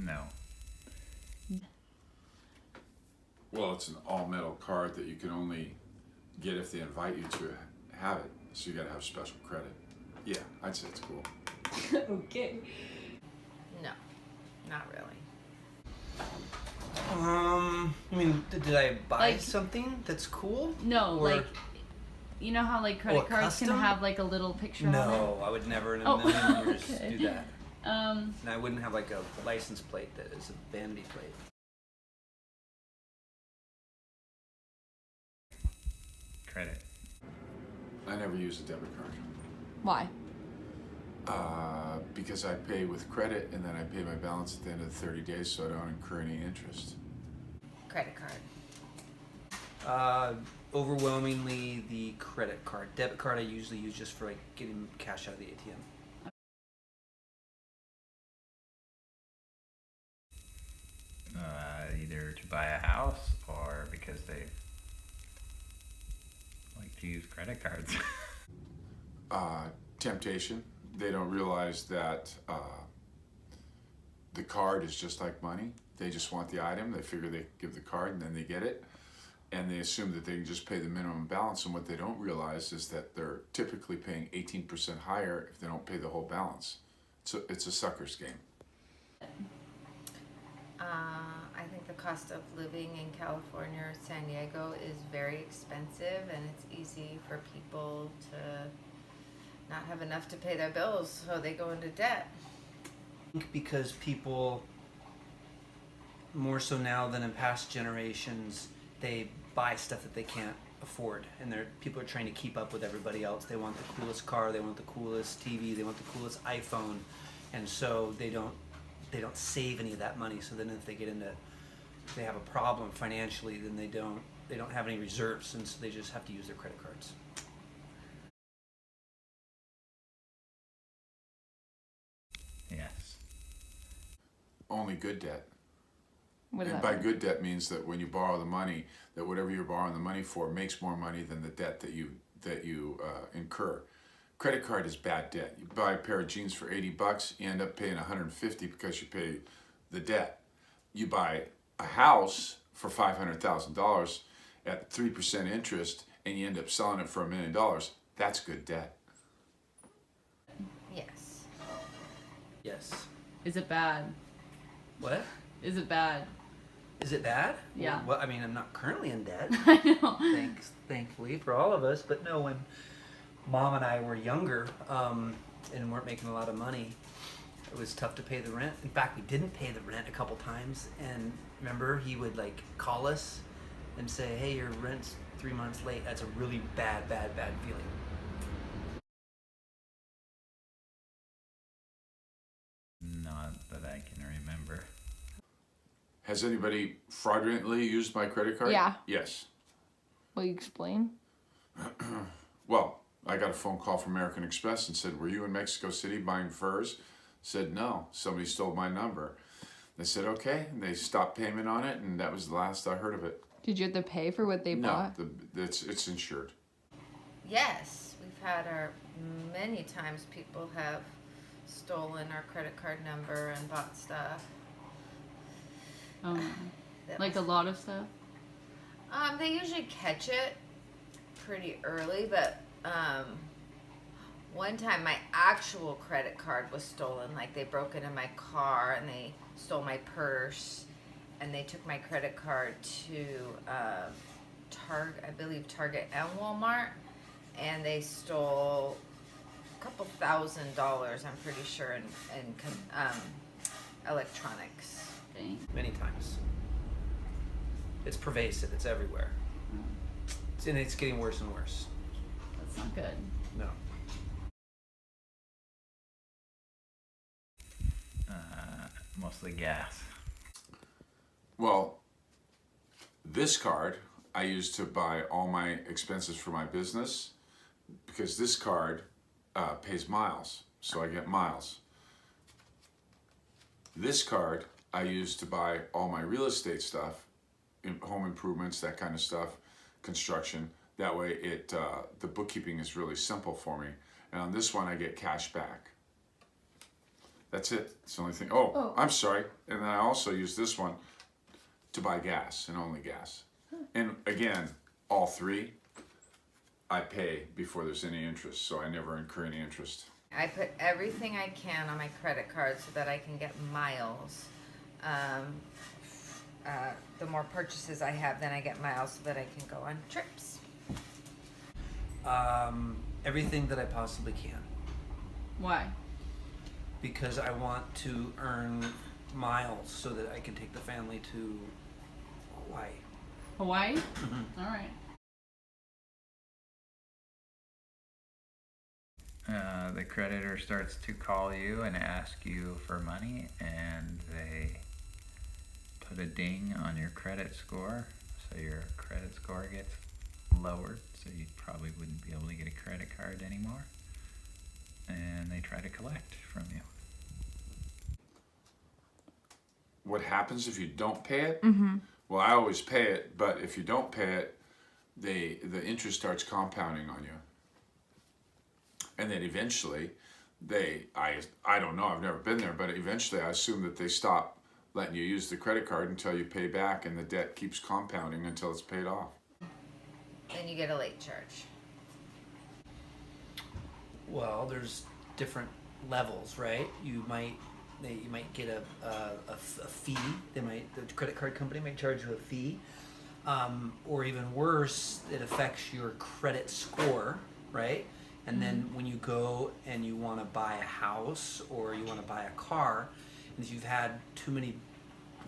No. Well, it's an all-metal card that you can only get if they invite you to have it. So you gotta have special credit. Yeah, I'd say it's cool. Okay. No, not really. I mean, did I buy Like- something that's cool? No, Or- like, you know how like credit Oh, a cards can custom? have like a little picture on No, I would never in a Oh, million years okay. do that. it? And I wouldn't have like a license plate that is a vanity plate. Credit. I never use a debit card. Why? Because I pay with credit and then I pay my balance at the end of the 30 days so I don't incur any interest. Credit card. Overwhelmingly the credit card. Debit card I usually use just for like getting cash out of the ATM. Either to buy a house or because they like to use credit cards. Temptation. They don't realize that the card is just like money. They just want the item. They figure they give the card and then they get it. And they assume that they can just pay the minimum balance. And what they don't realize is that they're typically paying 18% higher if they don't pay the whole balance. So it's a sucker's game. I think the cost of living in California or San Diego is very expensive, and it's easy for people to not have enough to pay their bills, so they go into debt. I think because people, more so now than in past generations, they buy stuff that they can't afford, and people are trying to keep up with everybody else. They want the coolest car, they want the coolest TV, they want the coolest iPhone, and so they don't save any of that money. So then if they have a problem financially, then they don't have any reserves, and so they just have to use their credit cards. Yes. Only good debt. What does And that by mean? good debt means that when you borrow the money, that whatever you're borrowing the money for makes more money than the debt that you incur. Credit card is bad debt. You buy a pair of jeans for $80, you end up paying $150 because you pay the debt. You buy a house for $500,000 at 3% interest, and you end up selling it for $1 million. That's good debt. Yes. Yes. Is it bad? What? Is it bad? Is it bad? Yeah. Well, I mean, I'm not currently in debt. I know. Thankfully for all of us. But no, when Mom and I were younger and weren't making a lot of money, it was tough to pay the rent. In fact, we didn't pay the rent a couple times. And remember, he would like call us and say, "Hey, your rent's 3 months late." That's a really bad feeling. Not that I can remember. Has anybody fraudulently used my credit card? Yeah. Yes. Will you explain? Well, I got a phone call from American Express and said, "Were you in Mexico City buying furs?" Said, "No, somebody stole my number." They said, "Okay," and they stopped payment on it, and that was the last I heard of it. Did you have to pay for what they No, bought? it's insured. Yes, we've had many times people have stolen our credit card number and bought stuff. that Like a was- lot of stuff? They usually catch it pretty early, but one time my actual credit card was stolen. Like they broke into my car and they stole my purse, and they took my credit card to Target, I believe Target and Walmart, and they stole a couple $1,000s, I'm pretty sure, in electronics. Dang. Many times. It's pervasive. It's everywhere. And it's getting worse and worse. That's not good. No. Mostly gas. Well, this card I use to buy all my expenses for my business because this card pays miles, so I get miles. This card I use to buy all my real estate stuff, home improvements, that kind of stuff, construction. That way the bookkeeping is really simple for me. And on this one I get cash back. That's it. It's the only thing. Oh, I'm sorry. And then I also use this one to buy gas and only gas. And again, all three, I pay before there's any interest, so I never incur any interest. I put everything I can on my credit card so that I can get miles. The more purchases I have, then I get miles so that I can go on trips. Everything that I possibly can, Why? because I want to earn miles so that I can take the family to Hawaii. Hawaii? Mm-hmm. All right. The creditor starts to call you and ask you for money, and they put a ding on your credit score, so your credit score gets lowered, so you probably wouldn't be able to get a credit card anymore, and they try to collect from you. What happens if you don't pay it? Mm-hmm. Well, I always pay it, but if you don't pay it, the interest starts compounding on you. And then eventually, I don't know, I've never been there, but eventually I assume that they stop letting you use the credit card until you pay back, and the debt keeps compounding until it's paid off. Then you get a late charge. Well, there's different levels, right? You might get a fee. The credit card company might charge you a fee, or even worse, it affects your credit score, right? And then when you go and you want to buy a house or you want to buy a car, and if you've had too many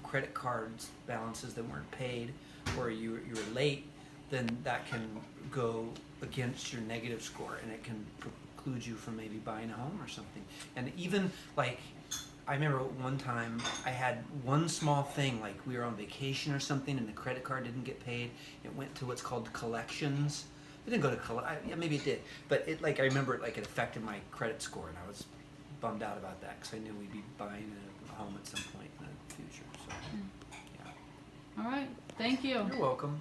credit cards balances that weren't paid, or you were late, then that can go against your negative score, and it can preclude you from maybe buying a home or something. And even like, I remember one time I had one small thing, like we were on vacation or something, and the credit card didn't get paid. It went to what's called collections. It didn't go to yeah, maybe it did, but I remember it affected my credit score, and I was bummed out about that because I knew we'd be buying a home at some point in the future. So, yeah. All right. Thank you. You're welcome.